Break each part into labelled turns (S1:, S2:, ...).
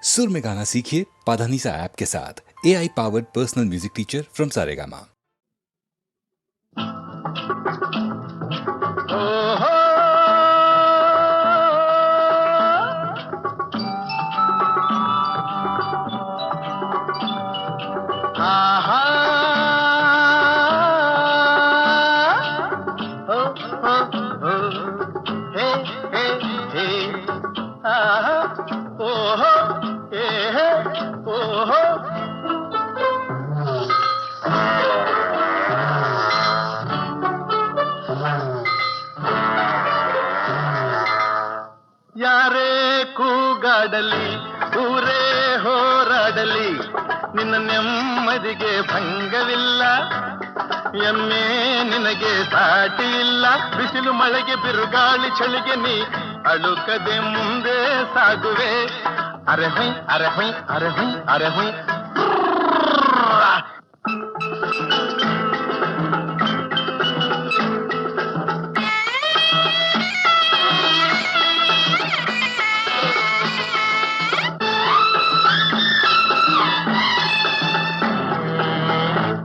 S1: सुर में गाना सीखिए पाधानीसा ऐप के साथ। AI powered personal music teacher from Saregama.
S2: ಯಾರೇ ಕೂಗಾಡಲಿ ಊರೇ ಹೋರಾಡಲಿ ನಿನ್ನ ನೆಮ್ಮದಿಗೆ ಭಂಗವಿಲ್ಲ. ಎಮ್ಮೆ ನಿನಗೆ ಸಾಟಿ ಇಲ್ಲ. ಬಿಸಿಲು ಮಳೆಗೆ ಬಿರುಗಾಳಿ ಚಳಿಗೆ ನೀ ಅಳುಕದೆ ಮುಂದೆ ಸಾಗುವೆ. ಅರೆ ಹೊಯ್ ಅರೆ ಹೊಯ್ ಅರೆ ಹೊಯ್ ಅರೆ ಹೊಯ್.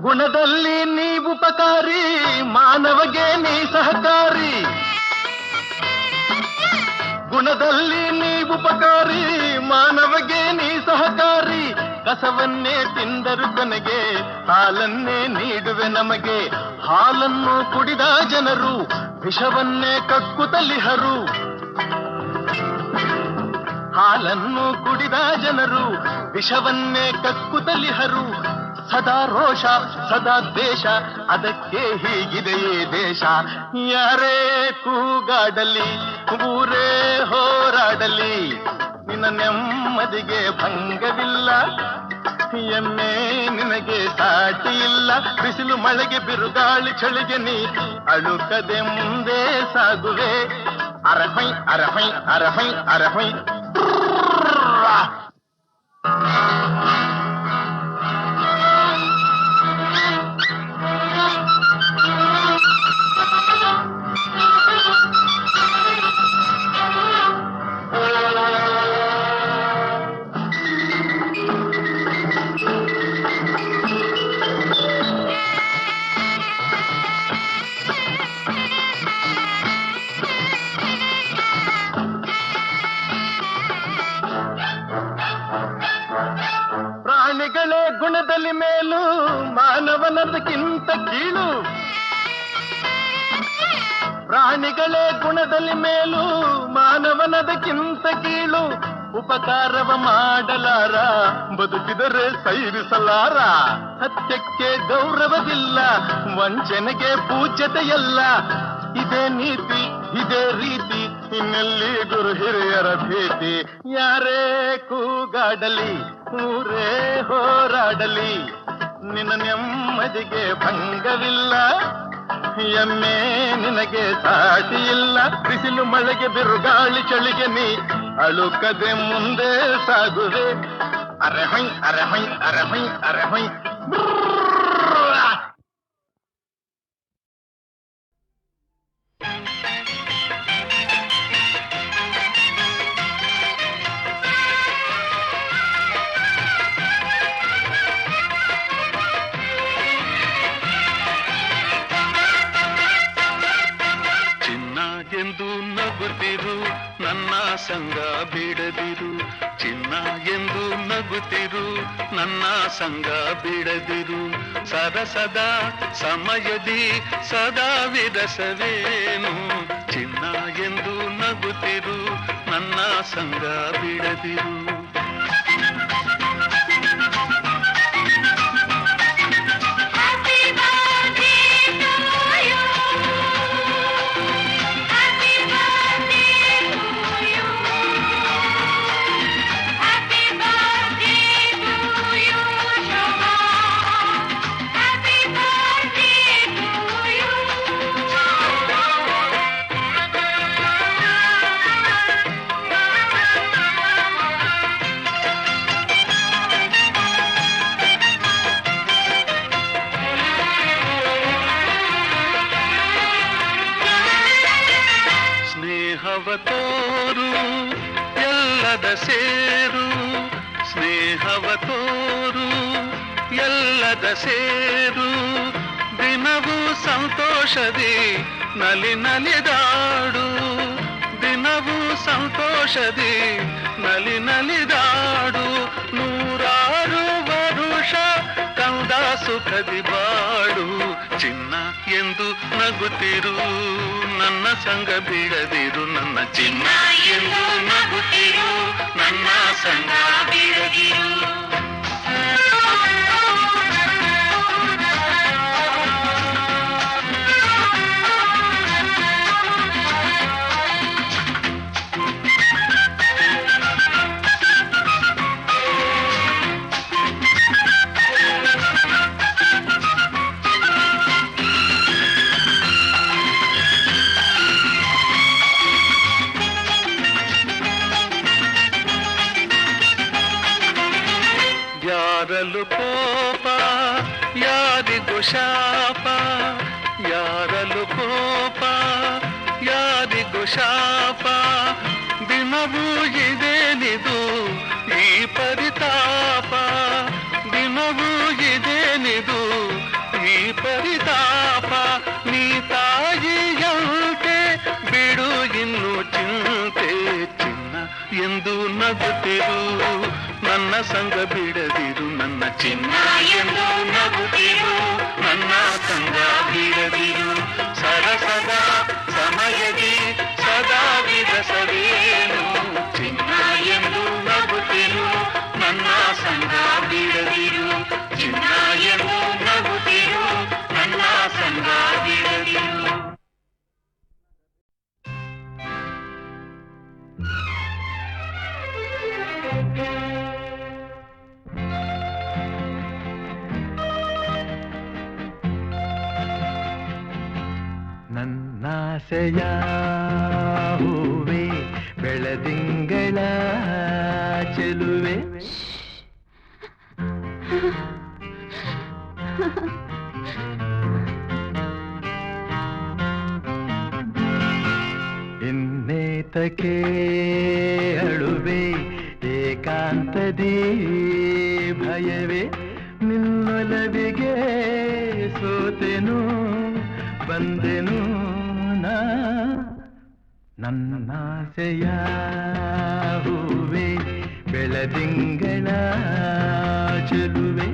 S2: ಗುಣದಲ್ಲಿ ನೀ ಉಪಕಾರಿ, ಮಾನವಗೆ ನೀ ಸಹಕಾರಿ. ಗುಣದಲ್ಲಿ ನೀ ಉಪಕಾರಿ, ಮಾನವಗೆ ನೀ ಸಹಕಾರಿ. ಕಸವನ್ನೇ ತಿಂದರು ಕೊನೆಗೆ ಹಾಲನ್ನೇ ನೀಡುವೆ ನಮಗೆ. ಹಾಲನ್ನು ಕುಡಿದ ಜನರು ವಿಷವನ್ನೇ ಕಕ್ಕುತ್ತಲಿಹರು. ಹಾಲನ್ನು ಕುಡಿದ ಜನರು ವಿಷವನ್ನೇ ಕಕ್ಕುತ್ತಲಿಹರು. ಸದಾ ರೋಷ ಸದಾ ದ್ವೇಷ, ಅದಕ್ಕೆ ಹೀಗಿದೆಯೇ ದೇಶ. ಯಾರೇ ಕೂಗಾಡಲಿ ಊರೇ ಹೋರಾಡಲಿ ನಿನ್ನ ನೆಮ್ಮದಿಗೆ ಭಂಗವಿಲ್ಲ. ಎಮ್ಮೆ ನಿನಗೆ ಸಾಟಿ ಇಲ್ಲ. ಬಿಸಿಲು ಮಳೆಗೆ ಬಿರುಗಾಳಿ ಚಳಿಗೆ ನೀ ಅಳುಕದೆ ಮುಂದೆ ಸಾಗುವೆ. ಅರಹೈ ಅರಹೈ ಅರಹೈ ಅರಹೈ. ಪ್ರಾಣಿಗಳೇ ಗುಣದಲ್ಲಿ ಮೇಲು, ಮಾನವನದಕ್ಕಿಂತ ಕೀಳು. ಪ್ರಾಣಿಗಳೇ ಗುಣದಲ್ಲಿ ಮೇಲು, ಮಾನವನದಕ್ಕಿಂತ ಕೀಳು. ಉಪಕಾರವ ಮಾಡಲಾರ, ಬದುಕಿದರೆ ಸೈರಿಸಲಾರ. ಸತ್ಯಕ್ಕೆ ಗೌರವವಿಲ್ಲ, ವಂಚನೆಗೆ ಪೂಜ್ಯತೆಯಲ್ಲ. ಇದೇ ನೀತಿ ಇದೇ ರೀತಿ, ಇನ್ನೆಲ್ಲಿ ಗುರು ಹಿರಿಯರ ಭೀತಿ. ಯಾರೇ ಕೂಗಾಡಲಿ ಊರೇ ಹೋರಾಡಲಿ ನಿನ್ನ ನೆಮ್ಮದಿಗೆ ಭಂಗವಿಲ್ಲ. ಎಮ್ಮೆ ನಿನಗೆ ಸಾಟಿ ಇಲ್ಲ. ಬಿಸಿಲು ಮಳೆಗೆ ಬಿರುಗಾಳಿ ಚಳಿಗೆ ನೀ ಅಳುಕದೆ ಮುಂದೆ ಸಾಗುವೆ. ಅರೆ ಹೊಯ್ ಅರೆ ಹೊಯ್ ಅರೆ ಹೊಯ್ ಅರೆ ಹೊಯ್.
S3: ಎಂದು ನಗುತ್ತಿರು ನನ್ನ ಸಂಗ ಬಿಡದಿರು. ಚಿನ್ನ ಎಂದು ನಗುತ್ತಿರು ನನ್ನ ಸಂಗ ಬಿಡದಿರು. ಸರಸದ ಸಮಯದಿ ಸದಾ ವಿರಸವೇನು. ಚಿನ್ನ ಎಂದು ನಗುತ್ತಿರು ನನ್ನ ಸಂಗ ಬಿಡದಿರು.
S2: ತೋರು ಎಲ್ಲದ ಸೇರು
S3: ಕಾಲದ ಸೇರು ದಿನವೂ ಸಂತೋಷದಿ ನಲಿ ನಲಿದಾಡು ದಿನವೂ ಸಂತೋಷದಿ ನಲಿ ನಲಿದಾಡು ನೂರಾರು ವರುಷ ಕಂದ ಸುಖದಿ ಬಾಡು ಚಿನ್ನ ಎಂದು ನಗುತ್ತಿರು ನನ್ನ ಸಂಗ ಬಿಡದಿರು ನನ್ನ ಚಿನ್ನ ಎಂದು ನಗುತ್ತಿರು ನನ್ನ ಸಂಗ ಬಿಡದಿರು ಯಾರಲು ಕೋಪ ಯಾರಿಗೂ ಶಾಪ ಯಾರಲು ಕೋಪ ಯಾರಿಗೂ ಶಾಪ ದಿನವೂ ಇದೇನಿದು ಈ ಪರಿತಾಪ ದಿನವೂ ಇದೇನಿದು ಈ ಪರಿತಾಪ ನೀ ತಾಯಿಯಂತೆ ಬಿಡು ಇನ್ನು ಚಿಂತೆ ಚಿನ್ನ ಎಂದು ನಗುತ್ತಿರು ನನ್ನ ಸಂಗ ಬಿಡದಿರು ನನ್ನ ಚಿನ್ನ ಎಂದು ನಗುತ್ತಿರು ನನ್ನ ಸಂಗ ಬಿಡದಿರು ಸರಸದ ಸಮಯದಿ ಸದಾ ವಿರಸವೇನು ಚಿನ್ನ ಎಂದು ನಗುತ್ತಿರು ನನ್ನ ಸಂಗ ಬಿಡದಿರು ಚಿನ್ನ ಎಂದು ನಗುತ್ತಿರು ನನ್ನ ಸಂಗ ಬಿಡದಿರು
S2: ನನ್ನಾಸೆಯ ಹೂವೆ ಬೆಳದಿಂಗಳ ಚೆಲುವೆ ಇನ್ನೇತಕ್ಕೆ ಅಳುವೆ ಏಕಾಂತದಿ ಭಯವೇ ನಿನ್ನೊಲವಿಗೆ ಸೋತೆನು ಬಂದೆನು ನಾ ನನ್ನಾಸೆಯ ಹೂವೆ ಬೆಳದಿಂಗಳ ಚೆಲುವೆ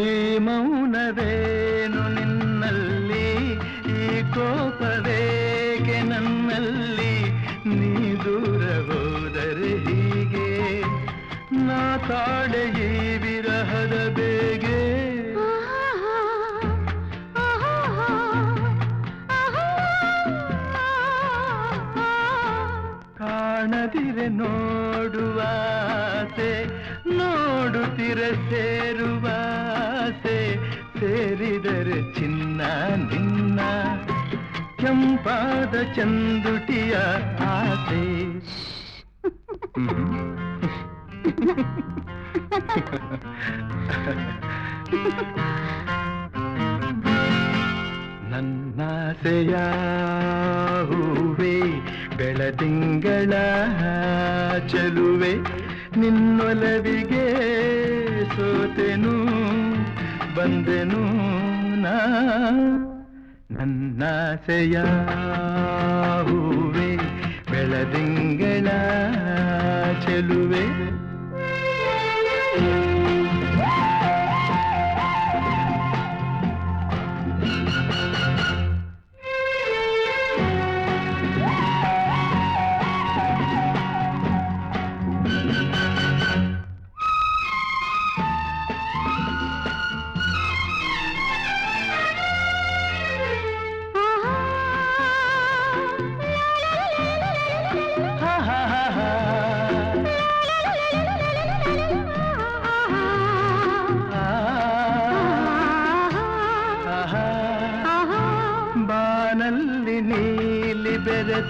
S2: ಈ ಮೌನವೇನು ನಿನ್ನಲ್ಲಿ ಈ ಕೋಪವೇಗೆ ನನ್ನಲ್ಲಿ ನೀ ದೂರ ಹೋದರೆ ಹೀಗೆ ನಾ ತಾಳೆ ಈ ವಿರಹದ ಬೇಗೆ ಕಾಣದಿರೆ ನೋಡುವಾಸೆ ನೋಡುತ್ತಿರ ಸೇರುವಾಸೆ ಸೇರಿದರೆ ಚಿನ್ನ ನಿನ್ನ ಕೆಂಪಾದ ಚಂದುಟಿಯ ಆಸೆ ನನ್ನಾಸೆಯ ಹೂವೆ ಬೆಳದಿಂಗಳ ಚೆಲುವೆ ನಿನ್ನೊಲವಿಗೆ ಸೋತೆನು ಬಂದೆನು ನಾ ನನ್ನಾಸೆಯ ಹೂವೆ ಬೆಳದಿಂಗಳ ಚೆಲುವೆ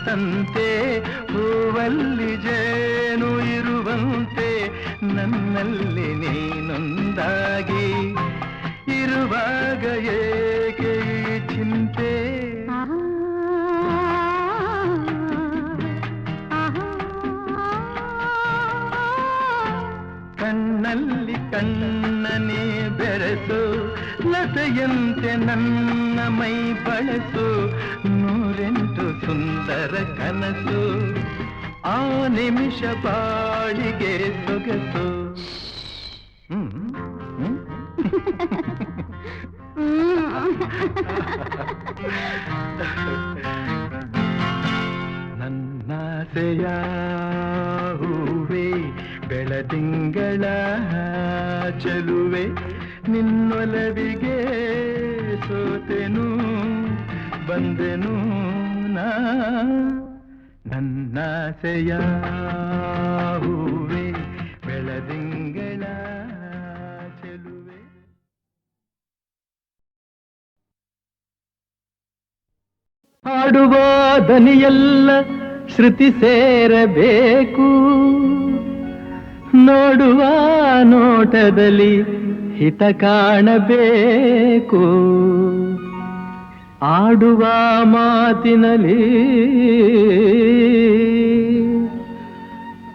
S2: ತಂತೆ ಹೂವಲ್ಲಿ ಜೇನು ಇರುವಂತೆ ನನ್ನಲ್ಲಿ ನೀನೊಂದಾಗಿ ಇರುವಾಗ ಏಕೆ ಈ ಚಿಂತೆ ಕಣ್ಣಲ್ಲಿ ಕಣ್ಣನೇ ಬೆರೆಸು ಲತೆಯಂತೆ ನನ್ನ ಮೈ ಬಳಸು ನೂರೆಂಟು ಸುಂದರ ಕನಸು ಆ ನಿಮಿಷ ಬಾಳಿಗೆ ಸೊಗಸು ನನ್ನಾಸೆಯ ಹೂವೇ ಬೆಳದಿಂಗಳ ಚೆಲುವೆ ನಿನ್ನೊಲವಿಗೆ ಸೋತೆನು ಬಂದೆನು ನಾ ನನ್ನಾಸೆಯ ಹೂವೇ ಬೆಳದಿಂಗಳ ಚೆಲುವೆ. ಹಾಡುವ ದನಿಯೆಲ್ಲ ಶ್ರುತಿ ಸೇರಬೇಕು ನೋಡುವ ನೋಟದಲ್ಲಿ ಹಿತ ಕಾಣಬೇಕು ಆಡುವ ಮಾತಿನಲ್ಲಿ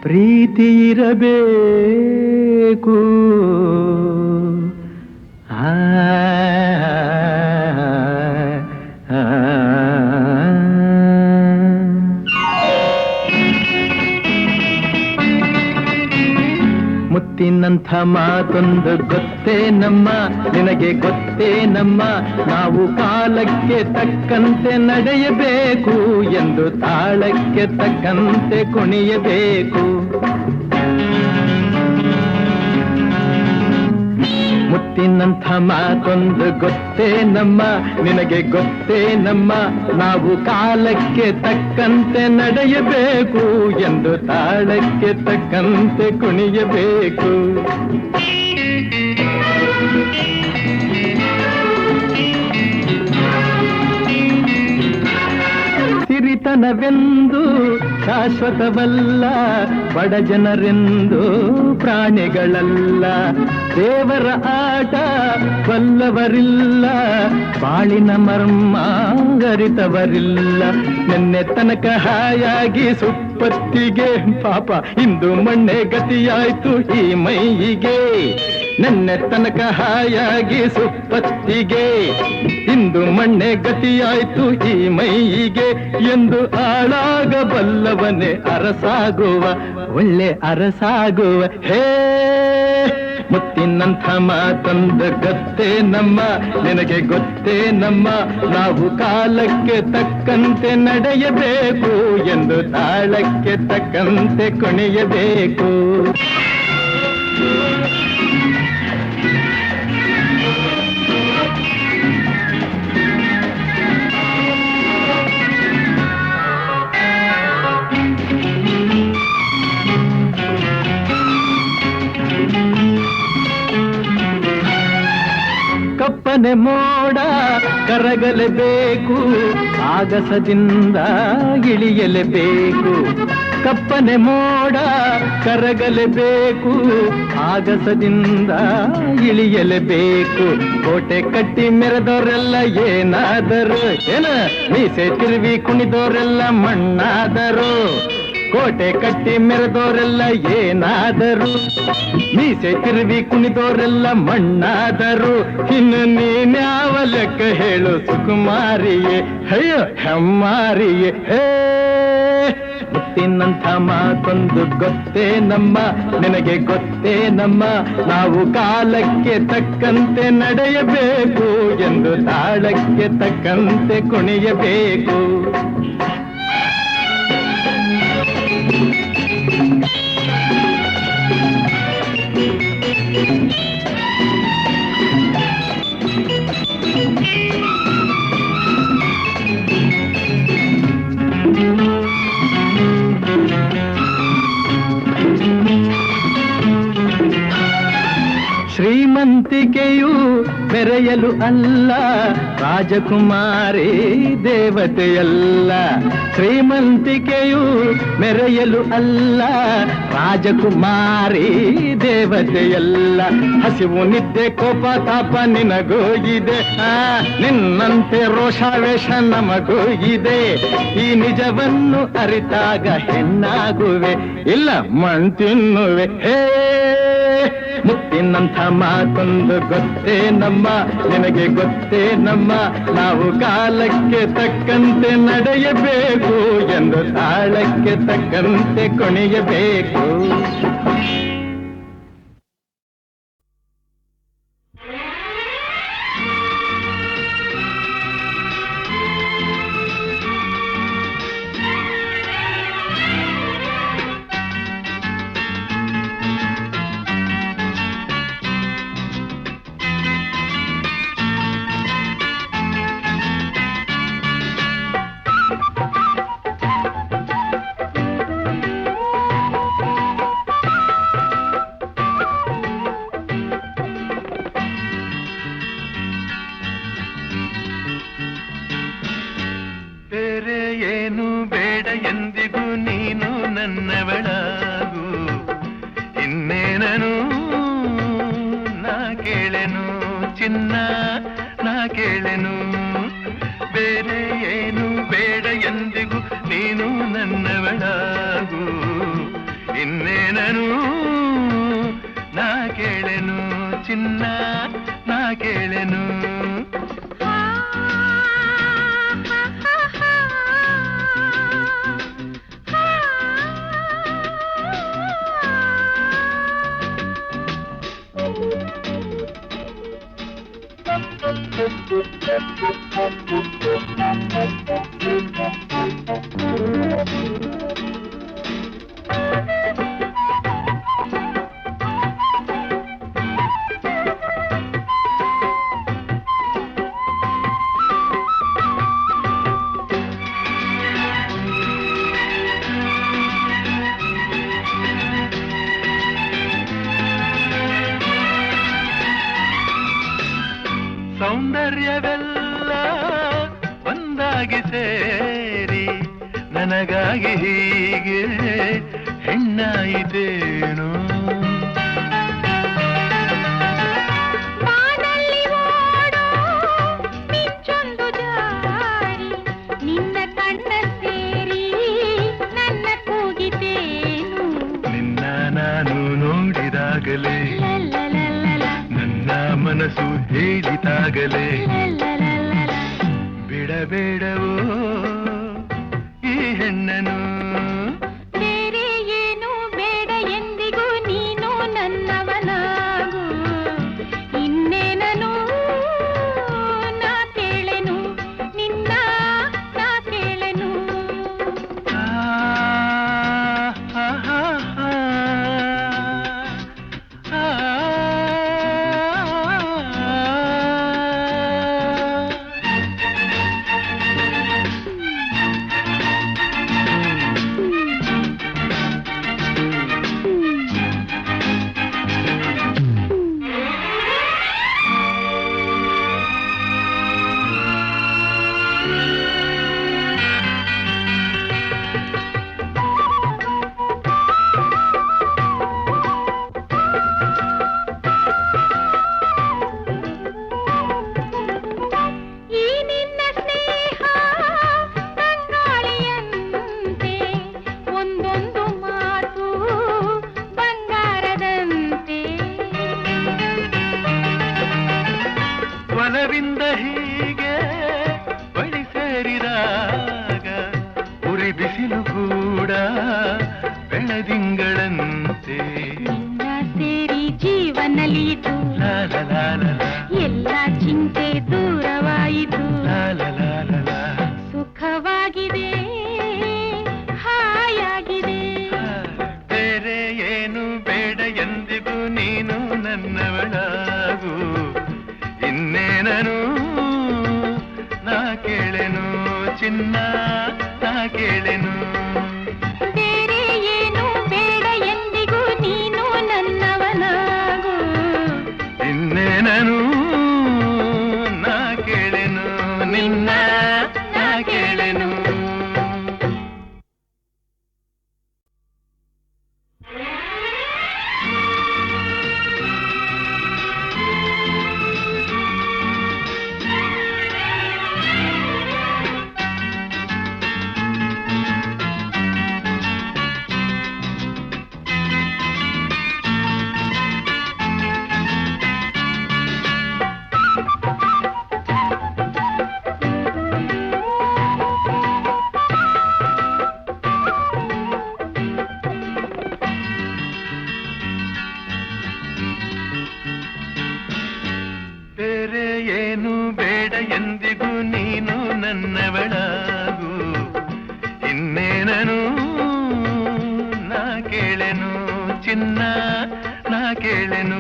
S2: ಪ್ರೀತಿ ಇರಬೇಕು ಮುತ್ತಿನಂಥ ಮಾತೊಂದು ಗೊತ್ತೇ ನಮ್ಮ ನಿನಗೆ ಗೊತ್ತೇ ನಮ್ಮ ನಾವು ಕಾಲಕ್ಕೆ ತಕ್ಕಂತೆ ನಡೆಯಬೇಕು ಎಂದು ತಾಳಕ್ಕೆ ತಕ್ಕಂತೆ ಕುಣಿಯಬೇಕು ಮುತ್ತಿನಂಥ ಮಾತೊಂದು ಗೊತ್ತೇ ನಮ್ಮ ನಿನಗೆ ಗೊತ್ತೇ ನಮ್ಮ ನಾವು ಕಾಲಕ್ಕೆ ತಕ್ಕಂತೆ ನಡೆಯಬೇಕು ಎಂದು ತಾಳಕ್ಕೆ ತಕ್ಕಂತೆ ಕುಣಿಯಬೇಕು ಸಿರಿತನವೆಂದು ಶಾಶ್ವತವಲ್ಲ ಬಡ ಜನರೆಂದು ಪ್ರಾಣಿಗಳಲ್ಲ ದೇವರ ಆಟ ಬಲ್ಲವರಿಲ್ಲ ಬಾಳಿನ ಮರ್ಮ ಅರಿತವರಿಲ್ಲ ನಿನ್ನೆ ತನಕ ಹಾಯಾಗಿ ಸುಪ್ಪತ್ತಿಗೆ ಪಾಪ ಇಂದು ಮಣ್ಣೆ ಗತಿಯಾಯ್ತು ಈ ಮೈಯಿಗೆ ನಿನ್ನೆ ತನಕ ಹಾಯಾಗಿ ಸುಪ್ಪತ್ತಿಗೆ ಇಂದು ಮಣ್ಣೆ ಗತಿಯಾಯ್ತು ಈ ಮೈಯಿಗೆ ಎಂದು ಆಳಾಗಬಲ್ಲವನೇ ಅರಸಾಗುವ ಒಳ್ಳೆ ಅರಸಾಗುವ ಹೇ ಮುತ್ತಿನಂಥ ಮಾತೊಂದು ಗೊತ್ತೇ ನಮ್ಮ ನಿನಗೆ ಗೊತ್ತೇ ನಮ್ಮ ನಾವು ಕಾಲಕ್ಕೆ ತಕ್ಕಂತೆ ನಡೆಯಬೇಕು ಎಂದು ತಾಳಕ್ಕೆ ತಕ್ಕಂತೆ ಕುಣಿಯಬೇಕು ಕಪ್ಪನೆ ಮೋಡ ಕರಗಲೇಬೇಕು ಆಗಸದಿಂದ ಇಳಿಯಲೇಬೇಕು ಕಪ್ಪನೆ ಮೋಡ ಕರಗಲೇಬೇಕು ಆಗಸದಿಂದ ಇಳಿಯಲೇಬೇಕು ಕೋಟೆ ಕಟ್ಟಿ ಮೆರೆದವರೆಲ್ಲ ಏನಾದರು ಏನ ಮೀಸೆ ತಿರುವಿ ಕುಣಿದವರೆಲ್ಲ ಮಣ್ಣಾದರು ಕೋಟೆ ಕಟ್ಟಿ ಮೆರೆದವರೆಲ್ಲ ಏನಾದರು ಮೀಸೆ ತಿರುವಿ ಕುಣಿದವರೆಲ್ಲ ಮಣ್ಣಾದರು ಇನ್ನು ನೀನ್ಯಾವ ಲೆಕ್ಕ ಹೇಳು ಸುಕುಮಾರಿಯೇ ಅಯ್ಯೋ ಹೆಮ್ಮಾರಿಯೇ ಹೇ ಮುತ್ತಿನಂಥ ಮಾತೊಂದು ಗೊತ್ತೇ ನಮ್ಮ ನಿನಗೆ ಗೊತ್ತೇ ನಮ್ಮ ನಾವು ಕಾಲಕ್ಕೆ ತಕ್ಕಂತೆ ನಡೆಯಬೇಕು ಎಂದು ತಾಳಕ್ಕೆ ತಕ್ಕಂತೆ ಕುಣಿಯಬೇಕು ಶ್ರೀಮಂತಿಕೆಯು ಮೆರೆಯಲು ಅಲ್ಲ ರಾಜಕುಮಾರಿ ದೇವತೆಯಲ್ಲ. ಶ್ರೀಮಂತಿಕೆಯು ಮೆರೆಯಲು ಅಲ್ಲ ರಾಜಕುಮಾರಿ ದೇವತೆಯಲ್ಲ. ಹಸಿವು ನಿದ್ದೆ ಕೋಪ ತಾಪ ನಿನಗೂ ಇದೆ, ನಿನ್ನಂತೆ ರೋಷಾವೇಶ ನಮಗೂ ಇದೆ. ಈ ನಿಜವನ್ನು ಅರಿತಾಗ ಹೆಣ್ಣಾಗುವೆ, ಇಲ್ಲ ಮಣ್ ತಿನ್ನುವೆ. ಹೇ ಮುತ್ತಿನಂಥ ಮಾತೊಂದು ಗೊತ್ತೇ ನಮ್ಮ, ನಿನಗೆ ಗೊತ್ತೇ ನಮ್ಮ. ನಾವು ಕಾಲಕ್ಕೆ ತಕ್ಕಂತೆ ನಡೆಯಬೇಕು ಎಂದು ತಾಳಕ್ಕೆ ತಕ್ಕಂತೆ ಕುಣಿಯಬೇಕು.
S3: ಸೌಂದರ್ಯವೆಲ್ಲ ಒಂದಾಗಿ ಸೇರಿ ನನಗಾಗಿ ಹೀಗೆ ಹೆಣ್ಣಾಯಿತೇನು.
S4: ನಿನ್ನ ಕಣ್ಣ ಸೇರಿ ನನ್ನ ಕೂಗಿತೇನು.
S3: ನಿನ್ನ ನಾನು ನೋಡಿದಾಗಲೇ ನನ್ನ ಮನಸ್ಸು ಹೇಳಿದಾಗಲೇ ಬಿಡಬೇಡವೋ ಈ ಹೆಣ್ಣನು.
S4: ಬೇರೆ ಏನು ಬೇಡ ಎಂದಿಗೂ ನೀನು ನನ್ನವನಾಗು. ಇನ್ನೇನನು ನಾ ಕೇಳೆನು, ನಿನ್ನ ನಾ ಕೇಳೆನು.
S3: ಒಲವಿಂದ ಹೀಗೆ ಬಳಿ ಸೇರಿದಾಗ ಉರಿ ಬಿಸಿಲು ಕೂಡ ಬೆಳದಿಂಗಳಂತೆ
S4: ಸೇರಿ ಜೀವನಲಿತು. ಎಲ್ಲ ಚಿಂತೆ ದೂರವಾಯಿತು. ಸುಖವಾಗಿದೆ, ಹಾಯಾಗಿದೆ.
S3: ಬೇರೆ ಏನು ಬೇಡ ಎಂದಿಗೂ ನೀನು ನನ್ನವಳಾಗು. ಇನ್ನೇನನು ನಾ ಕೇಳೆನು ಚಿನ್ನ, ನಾ ಕೇಳೆನು.
S4: ಬೇರೆ ಏನು ಬೇಡ ಎಂದಿಗೂ ನೀನು ನನ್ನವನಾಗು.
S3: ಇನ್ನೇನನು ಕೇಳೆನು ಚಿನ್ನ ನಾ ಕೇಳೆನು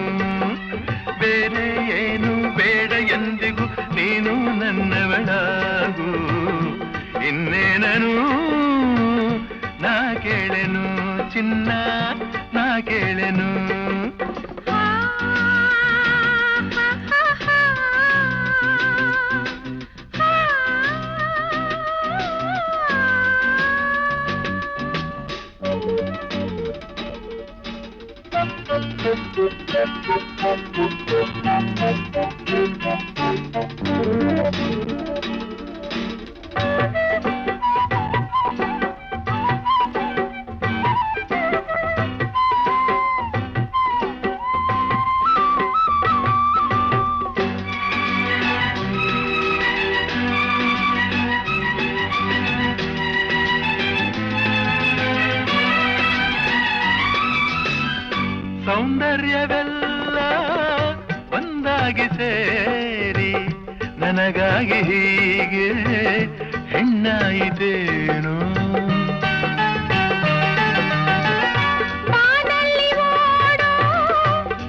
S3: ಬೇರೆ ಏನು ಬೇಡ ಎಂದಿಗೂ ನೀನು ನನ್ನವಳಾಗು ಇನ್ನೇನನು ನಾ ಕೇಳೆನು ಚಿನ್ನ ನಾ ಕೇಳೆನು ಸೌಂದರ್ಯವೆಲ್ಲ ಒಂದಾಗಿ ಸೇರಿ ನನಗಾಗಿ ಹೀಗೆ ಹೆಣ್ಣಾಯಿತೇನು
S4: ಬಾನಲ್ಲಿ ಓಡೋ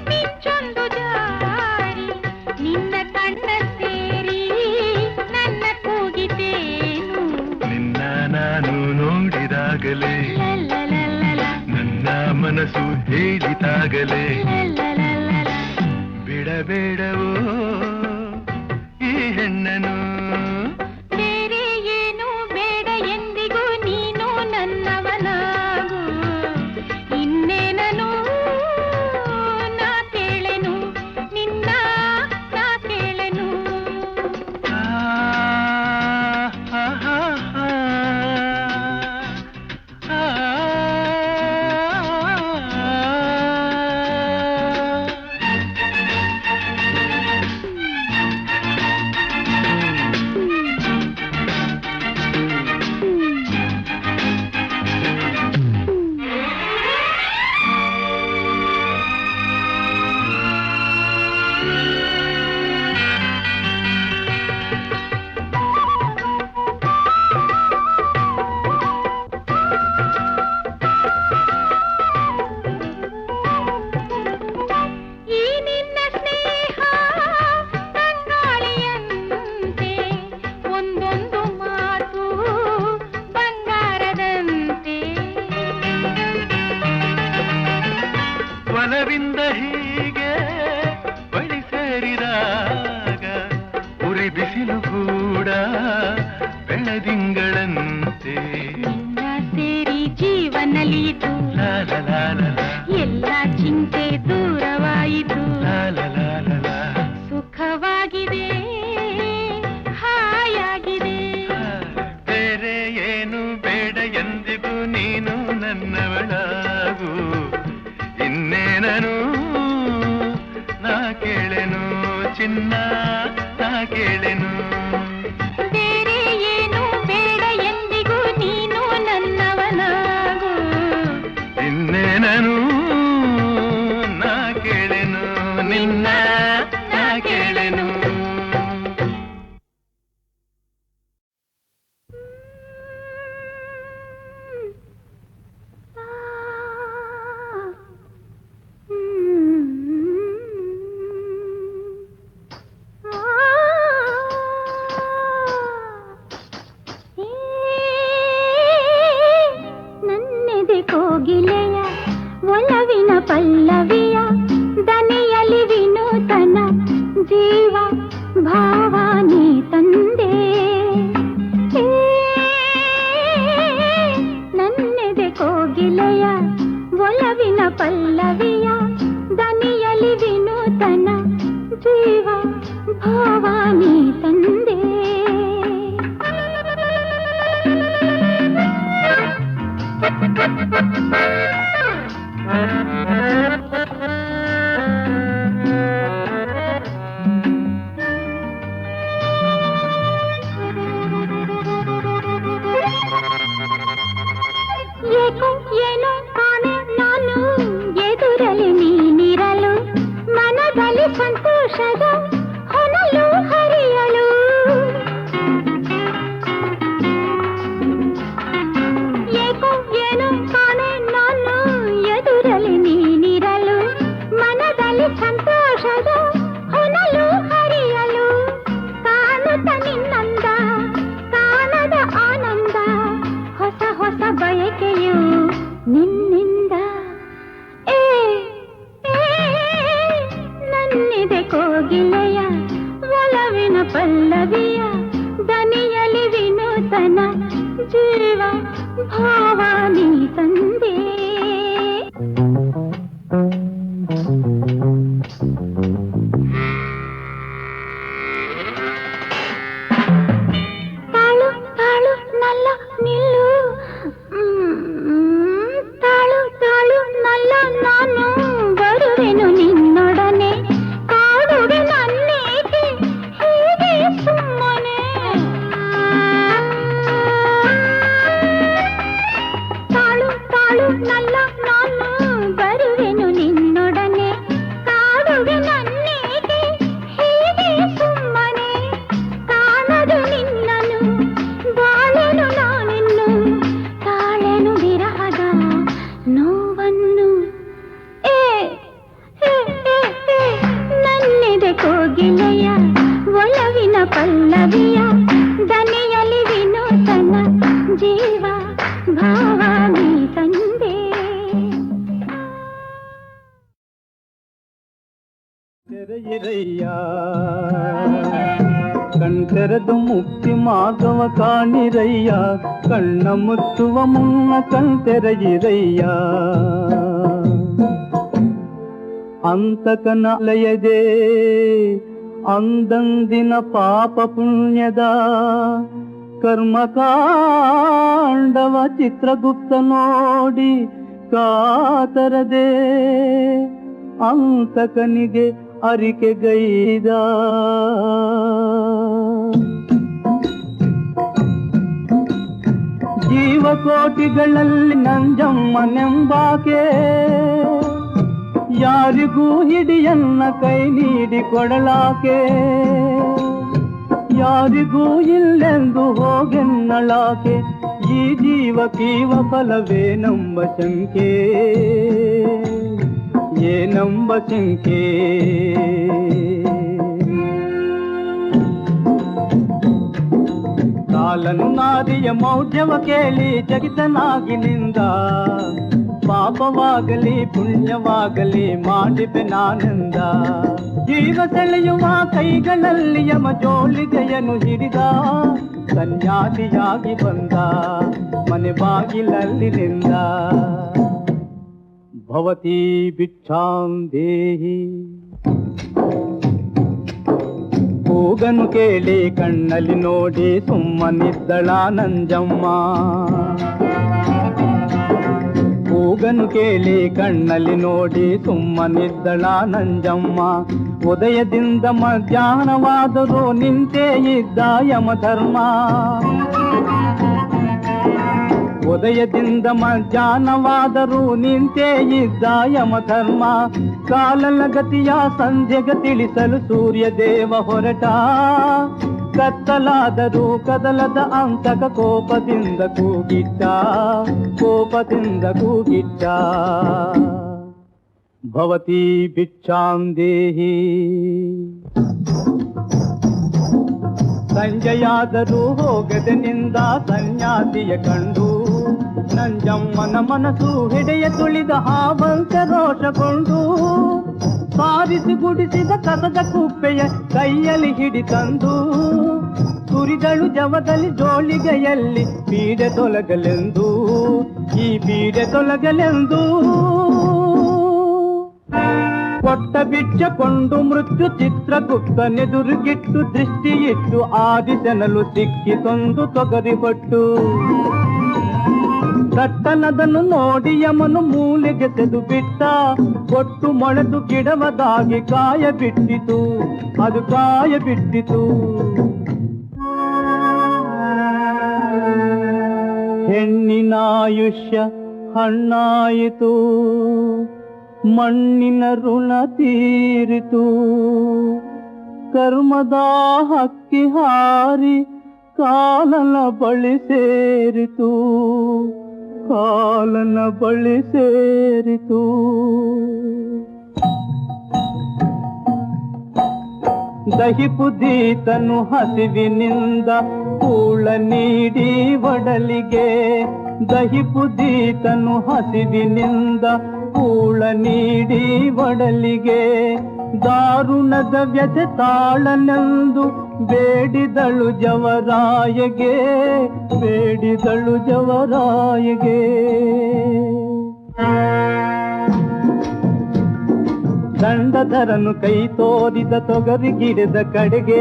S4: ಮಿಂಚೊಂದು ಜಾರಿ ನಿನ್ನ ಕಣ್ಣ ಸೇರಿ ನನ್ನ ಕೂಗಿತೇನು
S3: ನಿನ್ನ ನಾನು ನೋಡಿದಾಗಲೇ ನನ್ನ ಮನಸ್ಸು ಹೇಳಿದಾಗಲೇ ಬಿಡಬೇಡವೋ ಈ ಹೆಣ್ಣನು
S4: ಬೇರೆ ಏನು ಬೇಡ ಎಂದಿಗೂ ನೀನು ನನ್ನವನಾಗು ಇನ್ನೇನನು ನಾ ಕೇಳೆನು ನಿನ್ನ ನಾ ಕೇಳೆನು
S3: ಒಲವಿಂದ ಹೀಗೆ ಬಳಿ ಸೇರಿದಾಗ ಉರಿ ಬಿಸಿಲು ಕೂಡ ಬೆಳದಿಂಗಳಂತೆ
S4: ಸೇರಿ ಜೀವನಲಿತು ಎಲ್ಲ ಚಿಂತೆ ದೂರವಾಯಿತು ಸುಖವಾಗಿದೆ ಹಾಯಾಗಿದೆ
S3: ಬೇರೆ ಏನು ಬೇಡ ಎಂದಿಗೂ ನೀನು ನನ್ನವಳಾಗು ಇನ್ನೇನನು ನಾ ಕೇಳೆನು ಚಿನ್ನ ನಾ ಕೇಳೆನು
S4: ಬೇರೆ ಏನು ಬೇಡ ಎಂದಿಗೂ ನೀನು ನನ್ನವನಾಗು
S3: ಇನ್ನೇನನು ನಾ ಕೇಳೆನು ನಿನ್ನ ನಾ ಕೇಳೆನು
S4: ನನ್ನೆದೆ ಕೋಗಿಲೆಯ ಒಲವಿನ ಪಲ್ಲವಿಯ ದನಿಯಲಿ ವಿನೂತನ ಜೀವ ಭಾವಾನಿ ತಂದೆ ನನ್ನೆದೆ ಕೋಗಿಲೆಯ ಒಲವಿನ ಪಲ್ಲವಿಯ ದನಿಯಲಿ ವಿನೂತನ ಜೀವ ಭಾವಾನಿ ತಂದೆ ಏಕೋ ಏನೋ ಕಾಣೆ ನಾನು ಎದುರಲಿ ನೀನಿರಲು ಮನದಲ್ಲಿ ಸಂತೋಷದ ಹೊನಲು ಹರಿಯಲು ಏಕೋ ಏನೋ ಕಾಣೆ ನಾನು
S2: ತೆರೆಯಿರಯ್ಯ ಕಣ್ತೆರೆದು ಮುಕ್ತಿ ಮಾರ್ಗವ ಕಾಣಿರಯ್ಯ ಕಣ್ಣ ಮುಚ್ಚುವ ಮುನ್ನ ಕಣ್ತೆರೆಯಿರಯ್ಯ ಅಂತಕನ ಲಯದೆ ಅಂದಂದಿನ ಪಾಪ ಪುಣ್ಯದ ಕರ್ಮಕಾಂಡವ ಚಿತ್ರಗುಪ್ತ ನೋಡಿ ಕಾತರದೆ ಅಂತಕನಿಗೆ ಅರಿಕೆಗೈದ ಜೀವಕೋಟಿಗಳಲ್ಲಿ ನಂಜಮ್ಮನೆಂಬಾಕೆ ಯಾರಿಗೂ ಹಿಡಿಯನ್ನ ಕೈ ನೀಡಿ ಕೊಡಲಾಕೆ ಯಾರಿಗೂ ಇಲ್ಲೆಂದು ಹೋಗೆನ್ನಳಾಕೆ ಈ ಜೀವಕೀವ ಫಲವೇನೆಂಬ ಶಂಕೆ ಏನಂಬ ಶಂಕೆ ಕಾಲನು ನಾರಿಯ ಮೌಢ್ಯವ ಕೇಳಿ ಜಗಿತನಾಗಿ ನಿಂದ ಪಾಪವಾಗಲಿ ಪುಣ್ಯವಾಗಲಿ ಮಾಡಿಬೆ ನಾನೆಂದ ಜೀವ ಸೆಳೆಯುವ ಕೈಗಳಲ್ಲಿ ಯಮ ಜೋಳಿಗೆಯನ್ನು ಹಿಡಿದ ಸನ್ಯಾಸಿಯಾಗಿ ಬಂದ ಮನೆ ಬಾಗಿಲಲ್ಲಿ ನಿಂದ ಭವತಿ ಭಿಕ್ಷಾಂ ದೇಹಿ ಕೂಗನು ಕೇಳಿ ಕಣ್ಣಲ್ಲಿ ನೋಡಿ ಸುಮ್ಮನಿದ್ದಳ ನಂಜಮ್ಮ ಕೂಗನು ಕೇಳಿ ಕಣ್ಣಲ್ಲಿ ನೋಡಿ ಸುಮ್ಮನಿದ್ದಳ ನಂಜಮ್ಮ ಉದಯದಿಂದ ಮಧ್ಯಾಹ್ನವಾದರೂ ನಿಂತೇ ಇದ್ದ ಯಮಧರ್ಮ ಉದಯದಿಂದ ಮಧ್ಯಾಹ್ನವಾದರೂ ನಿಂತೇ ಇದ್ದ ಯಮಧರ್ಮ ಕಾಲನ ಗತಿಯ ಸಂಧ್ಯೆಗೆ ತಿಳಿಸಲು ಸೂರ್ಯದೇವ ಹೊರಟ ಕತ್ತಲಾದರೂ ಕದಲದ ಅಂತಕ ಕೋಪದಿಂದ ಕೂಗಿಟ್ಟ ಭವತಿ ಭಿಕ್ಷಾಂ ದೇಹಿ ಸಂಜೆಯಾದರೂ ಹೋಗದೆ ನಿಂದ ಸನ್ಯಾಸಿಯ ಕಂಡು ನಂಜಮ್ಮನ ಮನಸ್ಸು ಹಿಡೆಯ ತುಳಿದ ಹಾವಂತ ರೋಷಗೊಂಡು ಸಾರಿಸಿ ಗುಡಿಸಿದ ಕಸದ ಕುಪ್ಪೆಯ ಕೈಯಲ್ಲಿ ಹಿಡಿತಂದು ಸುರಿದಳು ಜವದಲ್ಲಿ ಜೋಳಿಗೆಯಲ್ಲಿ ಪೀಡೆ ತೊಲಗಲೆಂದು ಈ ಪೀಡೆ ತೊಲಗಲೆಂದು ಕೊಟ್ಟ ಬಿಚ್ಚಕೊಂಡು ಮೃತ್ಯು ಚಿತ್ರಗುಪ್ತನೆದುರುಗಿಟ್ಟು ದೃಷ್ಟಿಯಿಟ್ಟು ಆದಿಶನಲು ಸಿಕ್ಕಿತೊಂದು ತೊಗರಿ ಹೊಟ್ಟು ದಟ್ಟನದನ್ನು ನೋಡಿ ಯಮನು ಮೂಲೆಗೆ ತೆದು ಬಿಟ್ಟ ಒಟ್ಟು ಮೊಳೆದು ಗಿಡವದಾಗಿ ಕಾಯ ಬಿಟ್ಟಿತು ಅದು ಕಾಯ ಬಿಟ್ಟಿತು ಹೆಣ್ಣಿನಾಯುಷ್ಯ ಹಣ್ಣಾಯಿತು ಮಣ್ಣಿನ ಋಣ ತೀರಿತು ಕರ್ಮದ ಹಕ್ಕಿ ಹಾರಿ ಕಾಲನ ಬಳಿ ಸೇರಿತು ಕಾಲನ ಬಳಿ ಸೇರಿತು ದಹಿಪುದೀತನು ಹಸಿವಿನಿಂದ ಕೂಳ ನೀಡಿ ಒಡಲಿಗೆ ದಹಿಪುದೀತನು ಹಸಿವಿನಿಂದ ಕೂಳ ನೀಡಿ ಒಡಲಿಗೆ ದಾರುಣದ ವ್ಯಥೆ ತಾಳನೆಂದು ಬೇಡಿದಳು ಜವರಾಯಗೆ ಬೇಡಿದಳು ಜವರಾಯಗೆ ದಂಡಧರನು ಕೈ ತೋರಿದ ತೊಗರಿ ಗಿಡದ ಕಡೆಗೆ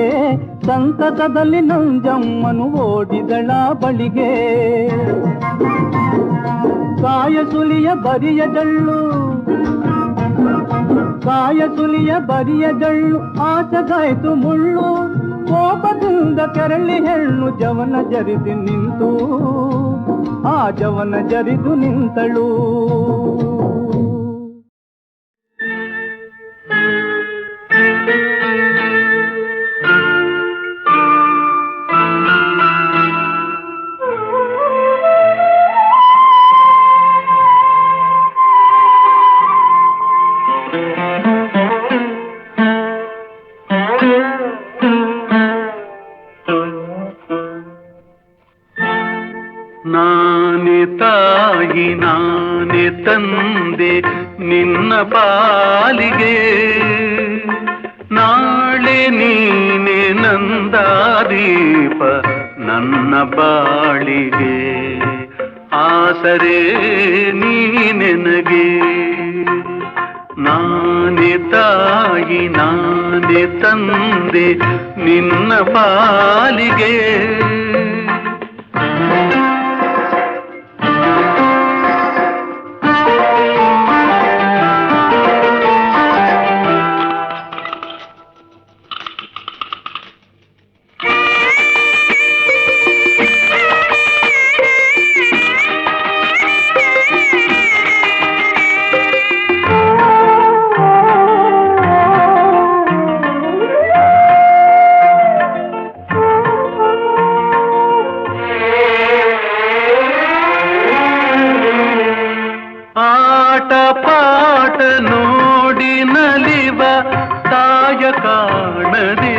S2: ಸಂತಸದಲ್ಲಿ ನಂಜಮ್ಮನು ಓಡಿದಳ ಬಳಿಗೆ ಕಾಯಸುಲಿಯ ಬರಿಯ ಜಳ್ಳು ಕಾಯಸುಲಿಯ ಬರಿಯ ಜಳ್ಳು ಆಚಗಾಯ್ತು ಮುಳ್ಳು ಕೋಪದಿಂದ ಕೆರಳಿ ಹೆಣ್ಣು ಜವನ ಜರಿದು ನಿಂತು ಆ ಜವನ ಜರಿದು ನಿಂತಳು
S3: ನಾನೇ ತಾಯಿ ತಂದೆ ನಿನ್ನ ಪಾಲಿಗೆ ನಾಳೆ ನೀನೆ ನಂದಾದೀಪ ನನ್ನ ಬಾಳಿಗೆ ಆಸರೆ ನೀನೆನಗೆ ನಾನೇ ತಾಯಿ ನಾನೇ ತಂದೆ ನಿನ್ನ ಪಾಲಿಗೆ ಆಟ ಪಾಠ ನೋಡಿ ನಲಿವ ತಾಯ ಕಾಣದೆ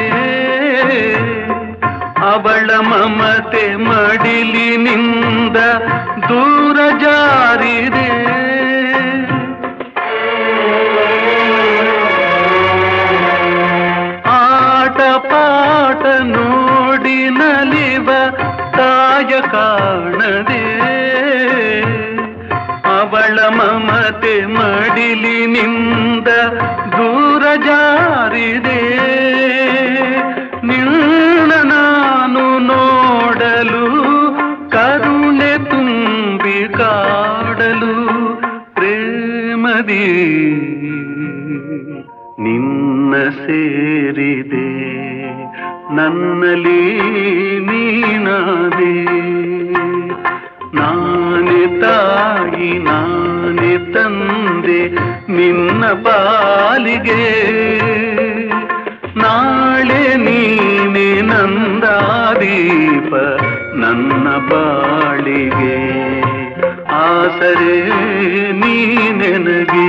S3: ಅವಳ ಮಮತೆ ಮಡಿಲಿನಿಂದ ದೂರ ಜಾರಿದೆ ಆಟ ಪಾಠ ನೋಡಿ ನಲಿವ ತಾಯ ಕಾಣದೆ ಅವಳ ಮಮತೆ ಮಡಿಲಿನಿಂದ ದೂರ ಜಾರಿದೆ ನಿನ್ನ ನಾನು ನೋಡಲು ಕರುಣೆ ತುಂಬಿ ಕಾಡಲು ಪ್ರೇಮದಿ ನಿನ್ನ ಸೇರಿದೆ ನನ್ನಲ್ಲಿ ನೀನಾದೆ ನಾನೇ ತಾಯಿ ನಾನೇ ತಂದೆ ನಿನ್ನ ಪಾಲಿಗೆ ನಾಳೆ ನೀನೆ ನಂದಾದೀಪ ನನ್ನ ಬಾಳಿಗೆ ಆಸರೆ ನೀನೆನಗೆ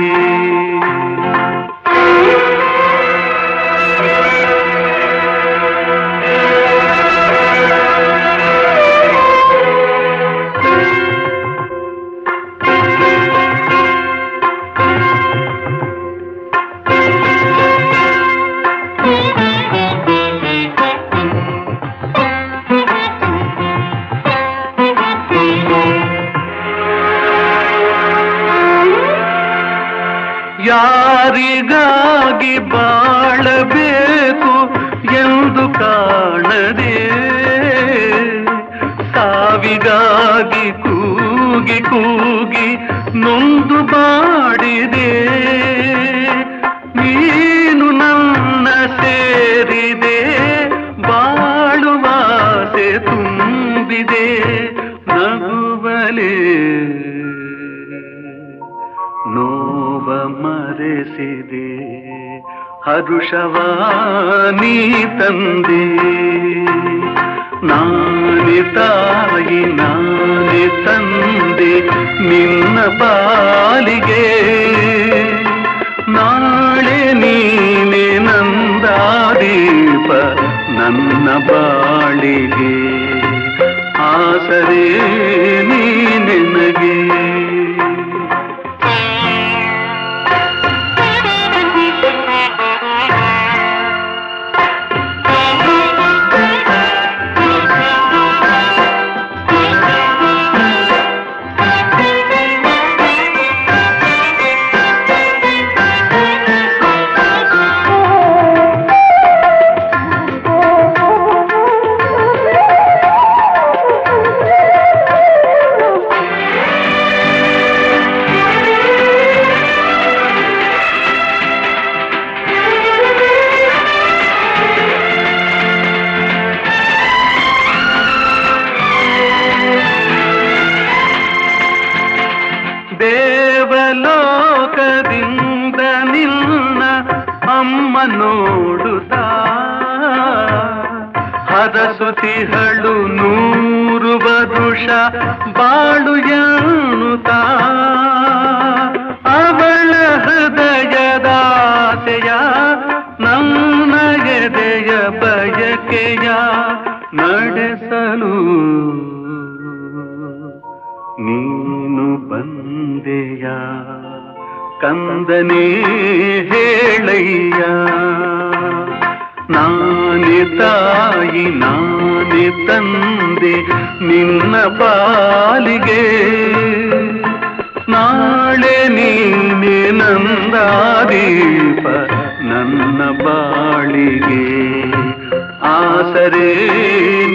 S3: ಯಾರಿಗಾಗಿ ಬಾಳಬೇಕು ಎಂದು ಕಾಣದೆ ಸಾವಿಗಾಗಿ ಕೂಗಿ ಕೂಗಿ ನೊಂದು ಬಾಡಿದೆ ನೀನು ನನ್ನ ಸೇರಿದೆ ಬಾಳುವಾಸೆ ತುಂಬಿದೆ ನಗುವಲೇ ನೋವ ಮರೆಸಿದೆ ಹರುಷವ ನೀ ತಂದೆ ನಾನೇ ತಾಯಿ ನಾನೇ ತಂದೆ ನಿನ್ನ ಪಾಲಿಗೆ ನಾಳೆ ನೀನೆ ನಂದಾದೀಪ ನನ್ನ ಬಾಳಿಗೆ ಆಸರೆ ನೀನೆನಗೆ ದೇವಲೋಕದಿಂದ ನಿನ್ನ ಅಮ್ಮ ನೋಡುತ್ತಾ ಹರಸುತಿಹಳು 100 ವರುಷ ಬಾಳು ಎನ್ನುತ್ತಾ ಅವಳ ಹೃದಯದಾಸೆಯ ನನ್ನ ಎದೆಯ ಬಯಕೆಯ ನಡೆಸಲು ನೀನು ಬಂದೆಯ ಕಂದನೇ ಹೇಳಯ್ಯ, ನಾನೇ ತಾಯಿ ನಾನೇ ತಂದೆ ನಿನ್ನ ಪಾಲಿಗೆ, ನಾಳೆ ನೀನೇ ನಂದಾದೀಪ ನನ್ನ ಬಾಳಿಗೆ, ಆಸರೆ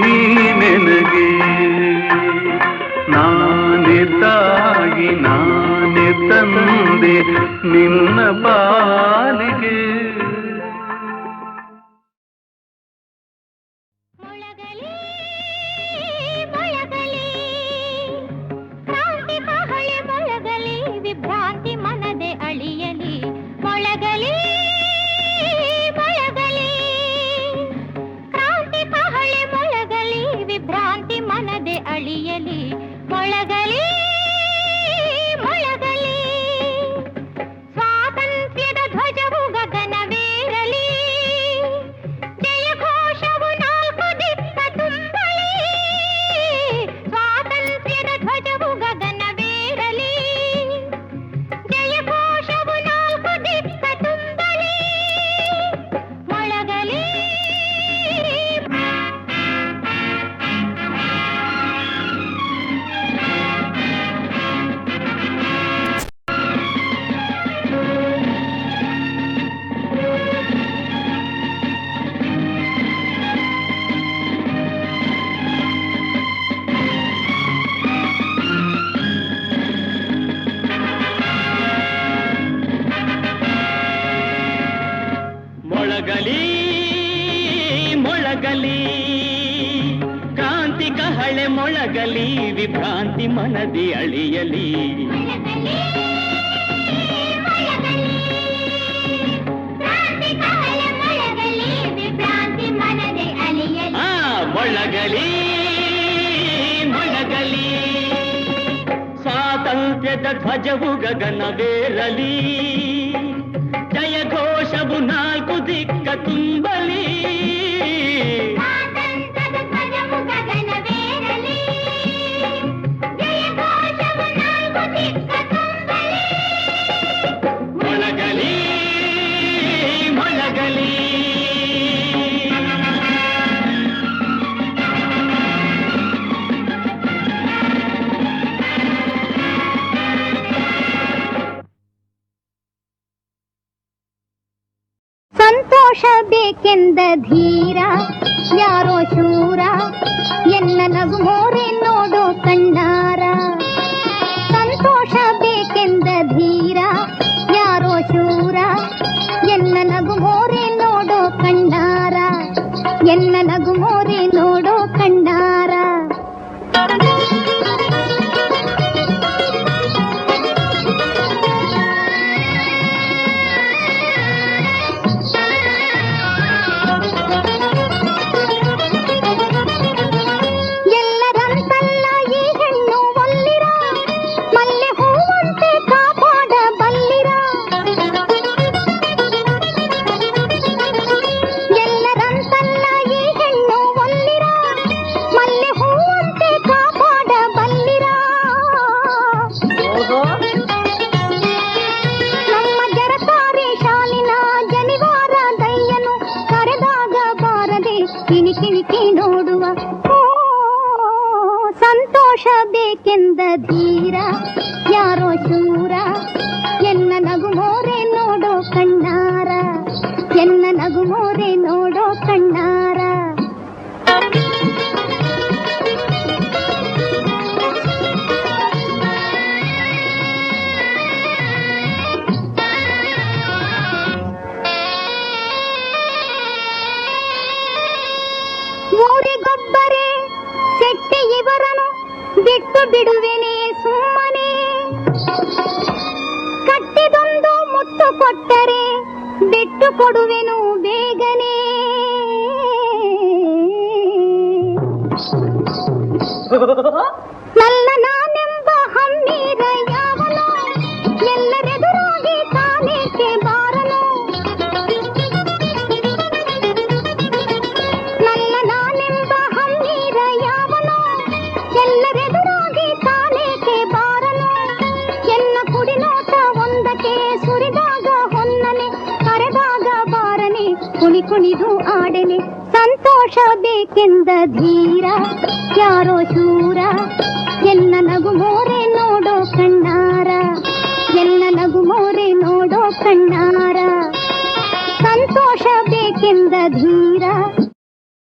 S3: ನೀನೆನಗೆ, ನಾನೇ ತಾಯಿ ನಾನೇ ತಂದೆ ನಿನ್ನ ಬಾಲಿಗೆ.
S4: ಮೊಳಗಲಿ ಮೊಳಗಲಿ ಕ್ರಾಂತಿ ಕಹಳೆ ಮೊಳಗಲಿ, ವಿಭ್ರಾಂತಿ ಮನದೆ ಅಳಿಯಲಿ. ಮೊಳಗಲಿ ಮೊಳಗಲಿ ಕ್ರಾಂತಿ ಕಹಳೆ ಮೊಳಗಲಿ, ವಿಭ್ರಾಂತಿ ಮನದೆ ಅಳಿಯಲಿ. ಮೊಳಗಲಿ ಮೊಳಗಲಿ ಸ್ವಾತಂತ್ರ್ಯದ ಧ್ವಜವು ಗಗನವೇರಲಿ, ಜಯ ಘೋಷವು ನಾಲ್ಕು ದಿಕ್ಕ ತುಂಬಲಿ. ಸ್ವಾತಂತ್ರ್ಯದ ಧ್ವಜವು ಗಗನವೇರಲಿ, ಜಯ ಘೋಷವು ನಾಲ್ಕು ದಿಕ್ಕ ತುಂಬಲಿ. ಮೊಳಗಲಿ
S5: ಮೊಳಗಲಿ ಮೊಳಗಲಿ ಕ್ರಾಂತಿ ಕಹಳೆ ಮೊಳಗಲಿ, ವಿಭ್ರಾಂತಿ ಮನದಿ ಅಳಿಯಲಿ. ಮೊಳಗಲಿ ಮೊಳಗಲಿ ಸ್ವಾತಂತ್ರ್ಯದ ಧ್ವಜವು ಗಗನವೇರಲಿ, ಜಯ ಘೋಷವು ನಾಲ್ಕು ದಿಕ್ಕ ತುಂಬಲಿ. ಮೊಳಗಲಿ ಮೊಳಗಲಿ
S4: ಸಂತೋಷ ಬೇಕೆಂದ ಧೀರ ಯಾರೋ ಶೂರ, ಎನ್ನ ನಗುಮೋರೆ ನೋಡೋ ಕಣ್ಣಾರ. ಸಂತೋಷ ಬೇಕೆಂದ ಧೀರ ಯಾರೋ ಶೂರ, ಎನ್ನ ನಗುಮೋರೆ ನೋಡೋ ಕಣ್ಣಾರ, ಎನ್ನ ನಗುಮೋರೆ ನೋಡೋ ಕಣ್ಣಾರ. ಎಲ್ಲರಂತಲ್ಲ ಈ ಹೆಣ್ಣು ಒಲ್ಲಿರ, ಮಲ್ಲೆ ಹೂವಂತೆ ಕಾಪಾಡಬಲ್ಲಿರ. ಎಲ್ಲರಂತಲ್ಲ ಈ ಹೆಣ್ಣು ಒಲ್ಲಿರ, ಮಲ್ಲೆ ಹೂವಂತೆ ಕಾಪಾಡಬಲ್ಲಿರ. ನಮ್ಮ ಜರತಾರಿ ಶಾಲಿನ ಜನಿವಾರ ದಯ್ಯನು ಕರೆದಾಗ ಬಾರದೆ ಕಿಣಿಕಿಣಿಕಿ ನೋಡುವ. ಸಂತೋಷ ಬೇಕೆಂದ ಧೀರ ಯಾರೋ ಶೂರ, ಎನ್ನ ನಗುಮೋರೆ ನೋಡೋ ಕಣ್ಣಾರ, ಎನ್ನ ನಗುಮೋರೆ ನೋಡೋ ಕಣ್ಣಾರ. ಊರಿಗೊಬ್ಬರೇ ಶೆಟ್ಟಿ ಇವರನು ಬಿಟ್ಟು ಬಿಡುವೆನೆ ಸುಮ್ಮನೆ, ಕಟ್ಟಿದೊಂದು ಮುತ್ತು ಕೊಟ್ಟರೆ ಬಿಟ್ಟು ಕೊಡುವೆನು ಬೇಗನೆ. ನನ್ನ ನಾನೆಂಬ ಹಮ್ಮೀರ ಯಾವನೋ, ಎಲ್ಲರೆದುರಾಗಿ ತಾನೇಕೆ ಬಾರನು. ನನ್ನ ನಾನೆಂಬ ಹಮ್ಮೀರ ಯಾವನೋ, ಎಲ್ಲರೆದುರಾಗಿ ತಾನೇಕೆ ಬಾರನು. ಎನ್ನ ಕುಡಿನೋಟ ಒಂದಕ್ಕೆ ಬೇಕೆಂದ ಧೀರ